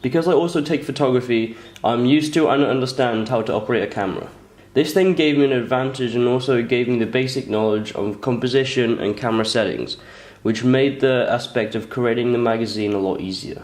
Because I also take photography, I'm used to and understand how to operate a camera. This thing gave me an advantage and also gave me the basic knowledge of composition and camera settings, which made the aspect of creating the magazine a lot easier.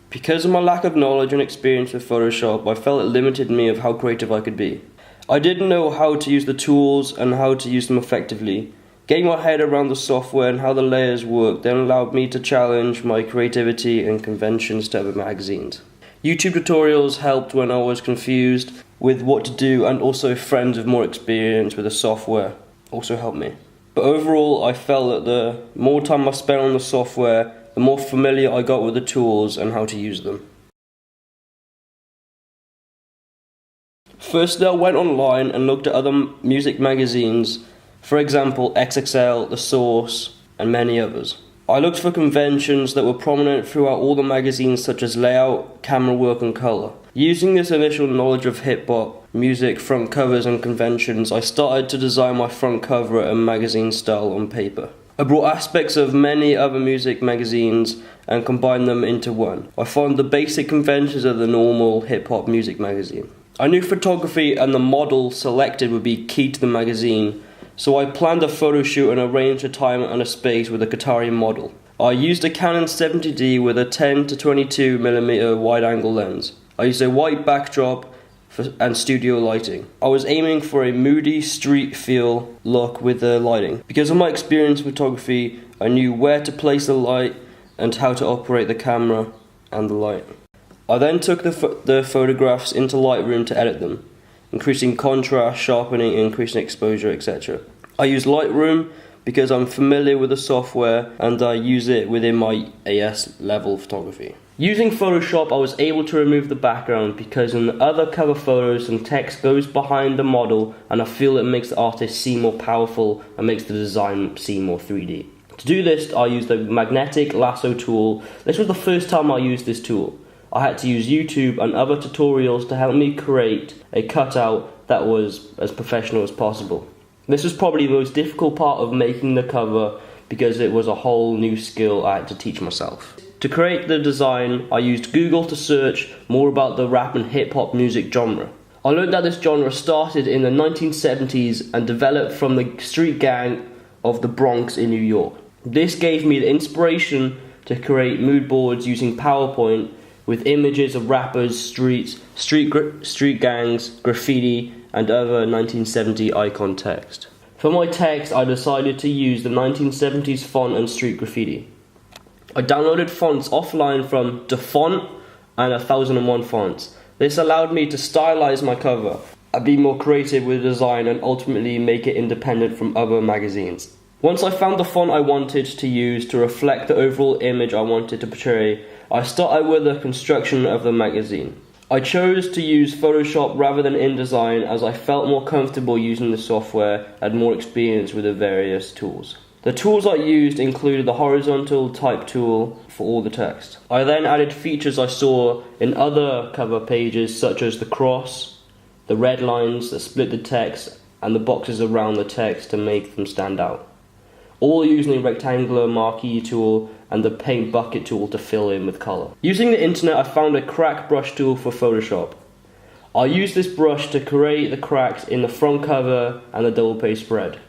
Because of my lack of knowledge and experience with Photoshop, I felt it limited me of how creative I could be. I didn't know how to use the tools and how to use them effectively. Getting my head around the software and how the layers work then allowed me to challenge my creativity and conventions to other magazines. YouTube tutorials helped when I was confused with what to do, and also friends with more experience with the software also helped me. But overall, I felt that the more time I spent on the software, the more familiar I got with the tools and how to use them. Firstly, I went online and looked at other music magazines, for example XXL, The Source, and many others. I looked for conventions that were prominent throughout all the magazines, such as layout, camera work, and colour. Using this initial knowledge of hip-hop, music, front covers, and conventions, I started to design my front cover and magazine style on paper. I brought aspects of many other music magazines and combined them into one. I followed the basic conventions of the normal hip-hop music magazine. I knew photography and the model selected would be key to the magazine, so I planned a photo shoot and arranged a time and a space with a Qatari model. I used a Canon 70D with a 10 to 22mm wide-angle lens. I used a white backdrop and studio lighting. I was aiming for a moody street feel look with the lighting. Because of my experience in photography, I knew where to place the light and how to operate the camera and the light. I then took the photographs into Lightroom to edit them, increasing contrast, sharpening, increasing exposure, etc. I use Lightroom because I'm familiar with the software and I use it within my AS level photography. Using Photoshop, I was able to remove the background because in the other cover photos some text goes behind the model, and I feel it makes the artist seem more powerful and makes the design seem more 3D. To do this, I used the magnetic lasso tool. This was the first time I used this tool. I had to use YouTube and other tutorials to help me create a cutout that was as professional as possible. This was probably the most difficult part of making the cover because it was a whole new skill I had to teach myself. To create the design, I used Google to search more about the rap and hip-hop music genre. I learned that this genre started in the 1970s and developed from the street gang of the Bronx in New York. This gave me the inspiration to create mood boards using PowerPoint with images of rappers, street gangs, graffiti, and other 1970 icon text. For my text, I decided to use the 1970s font and street graffiti. I downloaded fonts offline from DaFont and 1001 Fonts. This allowed me to stylize my cover and be more creative with design and ultimately make it independent from other magazines. Once I found the font I wanted to use to reflect the overall image I wanted to portray, I started with the construction of the magazine. I chose to use Photoshop rather than InDesign as I felt more comfortable using the software and more experience with the various tools. The tools I used included the horizontal type tool for all the text. I then added features I saw in other cover pages such as the cross, the red lines that split the text, and the boxes around the text to make them stand out. All using the rectangular marquee tool and the paint bucket tool to fill in with colour. Using the internet, I found a crack brush tool for Photoshop. I used this brush to create the cracks in the front cover and the double page spread.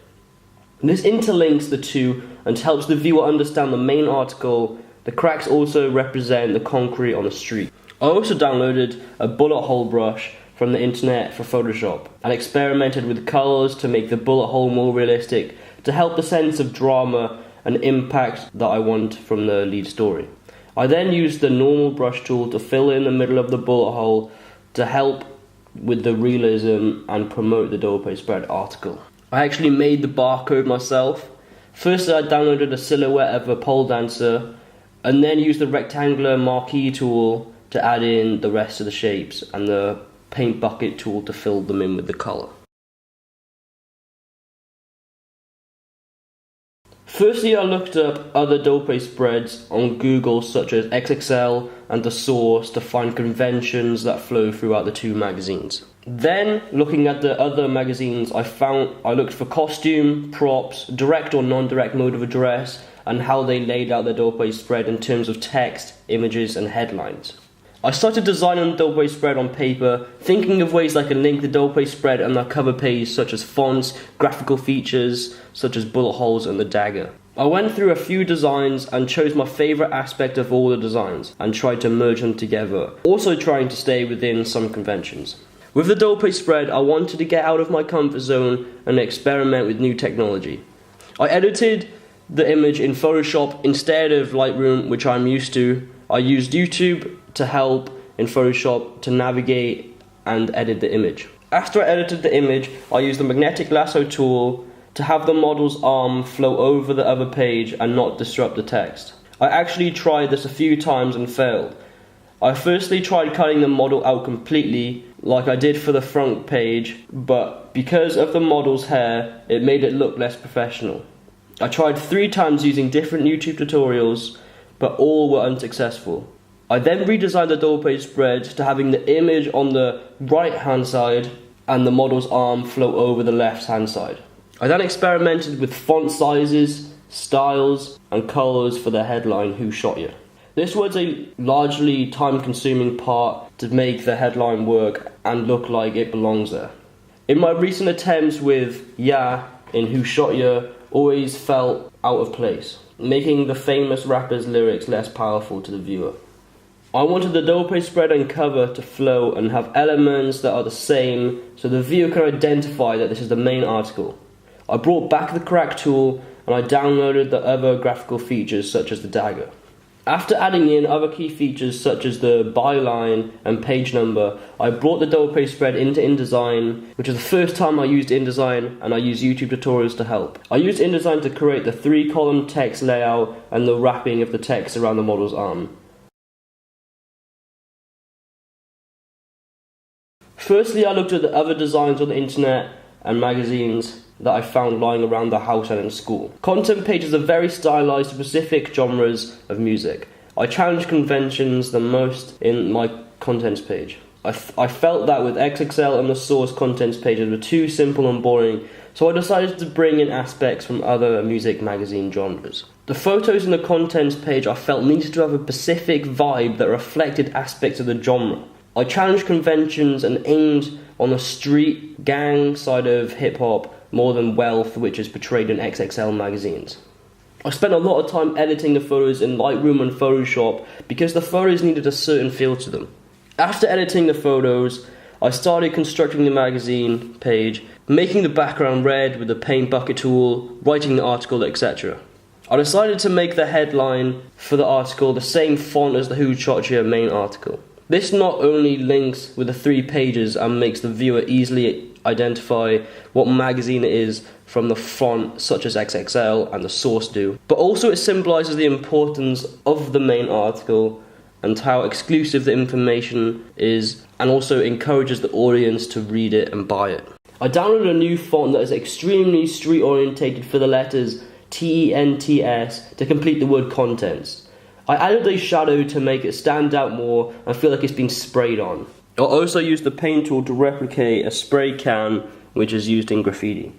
This interlinks the two and helps the viewer understand the main article. The cracks also represent the concrete on the street. I also downloaded a bullet hole brush from the internet for Photoshop and experimented with colours to make the bullet hole more realistic to help the sense of drama and impact that I want from the lead story. I then used the normal brush tool to fill in the middle of the bullet hole to help with the realism and promote the double page spread article. I actually made the barcode myself. First I downloaded a silhouette of a pole dancer and then used the rectangular marquee tool to add in the rest of the shapes and the paint bucket tool to fill them in with the colour. Firstly, I looked up other double page spreads on Google such as XXL and The Source to find conventions that flow throughout the two magazines. Then, looking at the other magazines, I looked for costume, props, direct or non-direct mode of address, and how they laid out their double page spread in terms of text, images, and headlines. I started designing the double page spread on paper, thinking of ways I could link the double page spread and the cover page, such as fonts, graphical features, such as bullet holes and the dagger. I went through a few designs and chose my favourite aspect of all the designs and tried to merge them together, also trying to stay within some conventions. With the double page spread, I wanted to get out of my comfort zone and experiment with new technology. I edited the image in Photoshop instead of Lightroom, which I'm used to. I used YouTube to help in Photoshop to navigate and edit the image. After I edited the image, I used the magnetic lasso tool to have the model's arm flow over the other page and not disrupt the text. I actually tried this a few times and failed. I firstly tried cutting the model out completely, like I did for the front page, but because of the model's hair, it made it look less professional. I tried 3 times using different YouTube tutorials, but all were unsuccessful. I then redesigned the double page spread to having the image on the right hand side and the model's arm flow over the left hand side. I then experimented with font sizes, styles and colours for the headline "Who Shot You?". This was a largely time consuming part to make the headline work and look like it belongs there. In my recent attempts with "Yeah" in "Who Shot You" always felt out of place, making the famous rapper's lyrics less powerful to the viewer. I wanted the double page spread and cover to flow and have elements that are the same so the viewer can identify that this is the main article. I brought back the crack tool and I downloaded the other graphical features such as the dagger. After adding in other key features such as the byline and page number, I brought the double page spread into InDesign, which is the first time I used InDesign, and I used YouTube tutorials to help. I used InDesign to create the 3-column text layout and the wrapping of the text around the model's arm. Firstly, I looked at the other designs on the internet and magazines that I found lying around the house and in school. Content pages are very stylized to specific genres of music. I challenged conventions the most in my contents page. I felt that with XXL and the source contents pages were too simple and boring, so I decided to bring in aspects from other music magazine genres. The photos in the contents page I felt needed to have a specific vibe that reflected aspects of the genre. I challenged conventions and aimed on the street gang side of hip-hop more than wealth, which is portrayed in XXL magazines. I spent a lot of time editing the photos in Lightroom and Photoshop because the photos needed a certain feel to them. After editing the photos, I started constructing the magazine page, making the background red with the paint bucket tool, writing the article, etc. I decided to make the headline for the article the same font as the Who Shot You main article. This not only links with the 3 pages and makes the viewer easily identify what magazine it is from the font such as XXL and the source do, but also it symbolises the importance of the main article and how exclusive the information is, and also encourages the audience to read it and buy it. I downloaded a new font that is extremely street orientated for the letters TENTS to complete the word contents. I added a shadow to make it stand out more and feel like it's been sprayed on. I also used the paint tool to replicate a spray can which is used in graffiti.